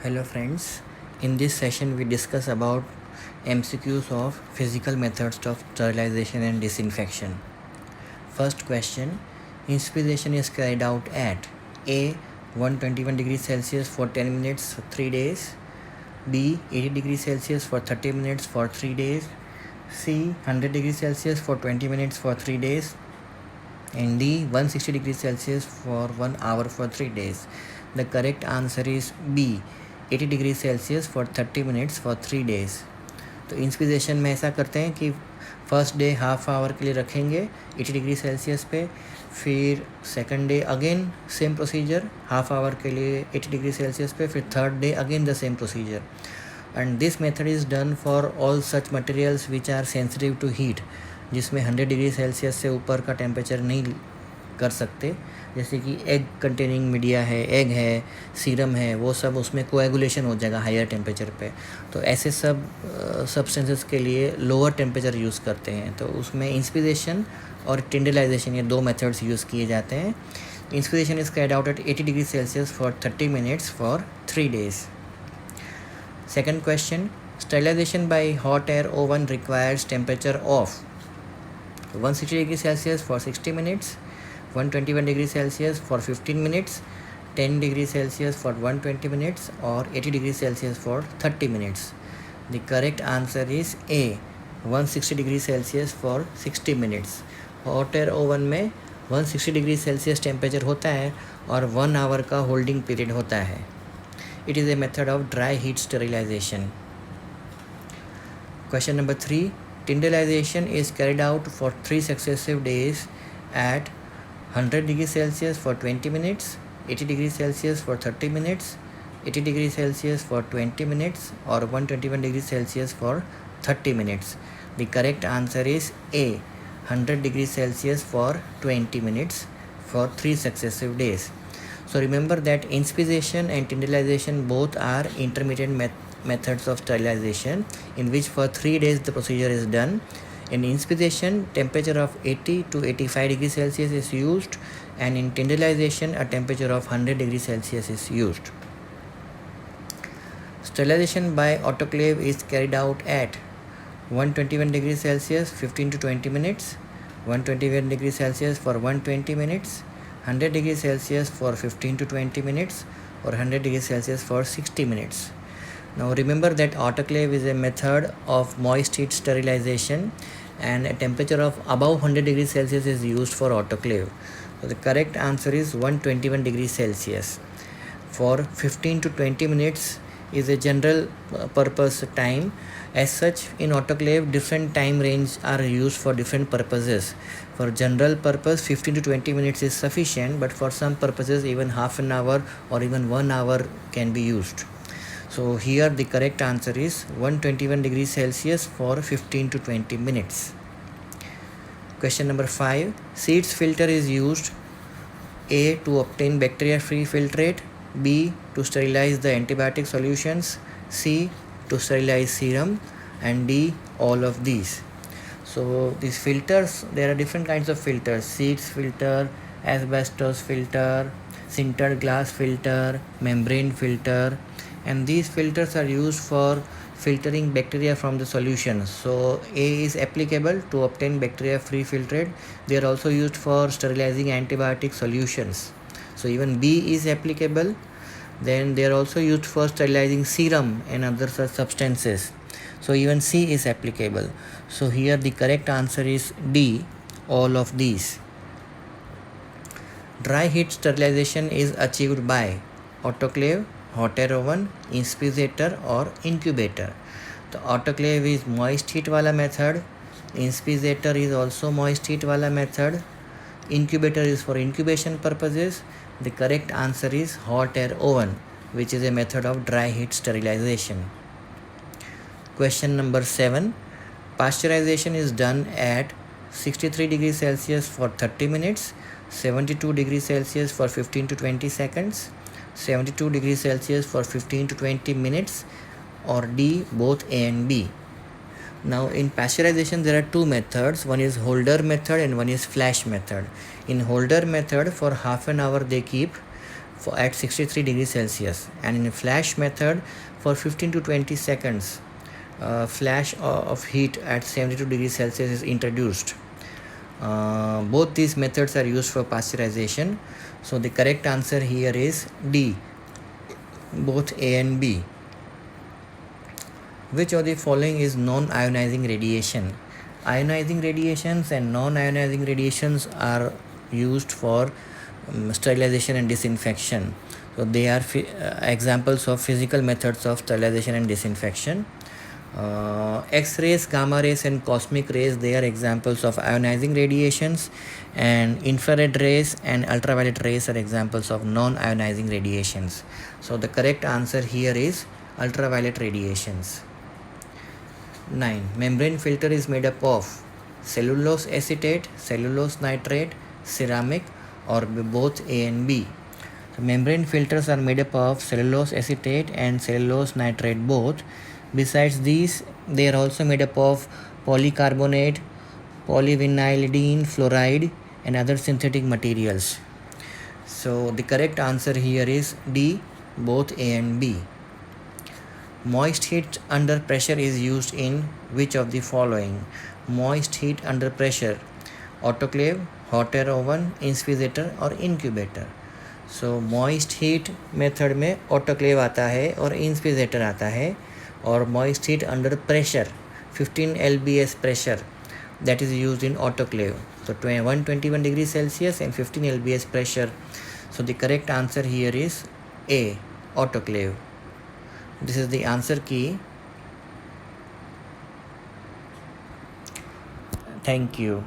Hello friends, in this session we discuss about MCQs of physical methods of sterilization and disinfection. First question, inspiration is carried out at A. 121 degrees Celsius for 10 minutes for 3 days, B. 80 degrees Celsius for 30 minutes for 3 days, C. 100 degrees Celsius for 20 minutes for 3 days, and D. 160 degrees Celsius for 1 hour for 3 days. The correct answer is B. 80 degree Celsius for 30 minutes for 3 days. तो inspiration में ऐसा करते हैं कि first day half hour के लिए रखेंगे 80 degree Celsius पे, फिर second day again same procedure half hour के लिए 80 डिग्री सेल्सियस पे, फिर third day again the same procedure. And this method is done for all such materials which are sensitive to heat, जिसमें 100 degree Celsius से ऊपर का temperature नहीं कर सकते, जैसे कि एग कंटेनिंग मीडिया है, एग है, सीरम है, वो सब उसमें कोएगुलेशन हो जाएगा हायर टेम्परेचर पे. तो ऐसे सब सब्सटेंसेस के लिए लोअर टेम्परेचर यूज़ करते हैं. तो उसमें इंस्पिरेशन और टिंडलाइजेशन ये दो मेथड्स यूज़ किए जाते हैं. Inspiration is carried out at 80 degree Celsius for 30 minutes for 3 days. Second question, sterilization by hot air oven requires temperature of 160 degrees Celsius for 60 minutes, 121 degrees Celsius for 15 minutes, 10 degrees Celsius for 120 minutes, or 80 degrees Celsius for 30 minutes. The correct answer is A, 160 degrees Celsius for 60 minutes. Hot air oven में 160 degree Celsius temperature होता है और 1 our का holding period होता है. It is a method of dry heat sterilization. Question number 3. Tyndallization is carried out for 3 successive days at 100 degrees Celsius for 20 minutes, 80 degrees Celsius for 30 minutes, 80 degrees Celsius for 20 minutes, or 121 degrees Celsius for 30 minutes. The correct answer is A, 100 degrees Celsius for 20 minutes for 3 successive days. So remember that inspiration and tyndallization both are intermittent methods of sterilization, in which for 3 days the procedure is done. In inspiration, temperature of 80 to 85 degrees Celsius is used, and in tyndallization a temperature of 100 degrees Celsius is used. Sterilization by autoclave is carried out at 121 degrees Celsius 15 to 20 minutes, 121 degrees Celsius for 120 minutes, 100 degrees Celsius for 15 to 20 minutes, or 100 degrees Celsius for 60 minutes. Now remember that autoclave is a method of moist heat sterilization, and a temperature of above 100 degrees Celsius is used for autoclave. So the correct answer is 121 degrees Celsius. For 15 to 20 minutes is a general purpose time. As such, in autoclave different time range are used for different purposes. For general purpose 15 to 20 minutes is sufficient, but for some purposes even half an hour or even 1 hour can be used. So here the correct answer is 121 degrees Celsius for 15 to 20 minutes. Question number 5. Seeds filter is used A, to obtain bacteria free filtrate, B, to sterilize the antibiotic solutions, C, to sterilize serum, and D, all of these. So these filters, there are different kinds of filters: seeds filter, asbestos filter, sintered glass filter, membrane filter, and these filters are used for filtering bacteria from the solution. So A is applicable to obtain bacteria free filtrate. They are also used for sterilizing antibiotic solutions. So even B is applicable. Then they are also used for sterilizing serum and other such substances. So even C is applicable. So here the correct answer is D, all of these. Dry heat sterilization is achieved by autoclave, hot air oven, inspizzator or incubator. The autoclave is moist heat wala method, inspizzator is also moist heat wala method, incubator is for incubation purposes. The correct answer is hot air oven, which is a method of dry heat sterilization. Question number 7. Pasteurization is done at 63 degrees Celsius for 30 minutes, 72 degrees Celsius for 15 to 20 seconds, 72 degrees Celsius for 15 to 20 minutes, or D, both A and B. Now in pasteurization there are two methods. One is holder method and one is flash method. In holder method, for half an hour they keep at 63 degrees Celsius, and in a flash method for 15 to 20 seconds flash of heat at 72 degrees Celsius is introduced. Both these methods are used for pasteurization. So the correct answer here is D, both A and B. Which of the following is non-ionizing radiation? Ionizing radiations and non-ionizing radiations are used for sterilization and disinfection. So they are examples of physical methods of sterilization and disinfection. X-rays, gamma rays and cosmic rays, they are examples of ionizing radiations, and infrared rays and ultraviolet rays are examples of non-ionizing radiations. So the correct answer here is ultraviolet radiations. 9. Membrane filter is made up of cellulose acetate, cellulose nitrate, ceramic, or both A and B. So membrane filters are made up of cellulose acetate and cellulose nitrate both. Besides these, they are also made up of polycarbonate, polyvinylidene fluoride, and other synthetic materials. So the correct answer here is D, both A and B. Moist heat under pressure is used in which of the following? Moist heat under pressure: autoclave, hot air oven, infusator और incubator. So moist heat method में autoclave आता है और infusator आता है, और moist heat under pressure 15 lbs pressure, that is used in autoclave. So 121 degrees Celsius and 15 lbs pressure. So the correct answer here is A, autoclave. This is the answer key. Thank you.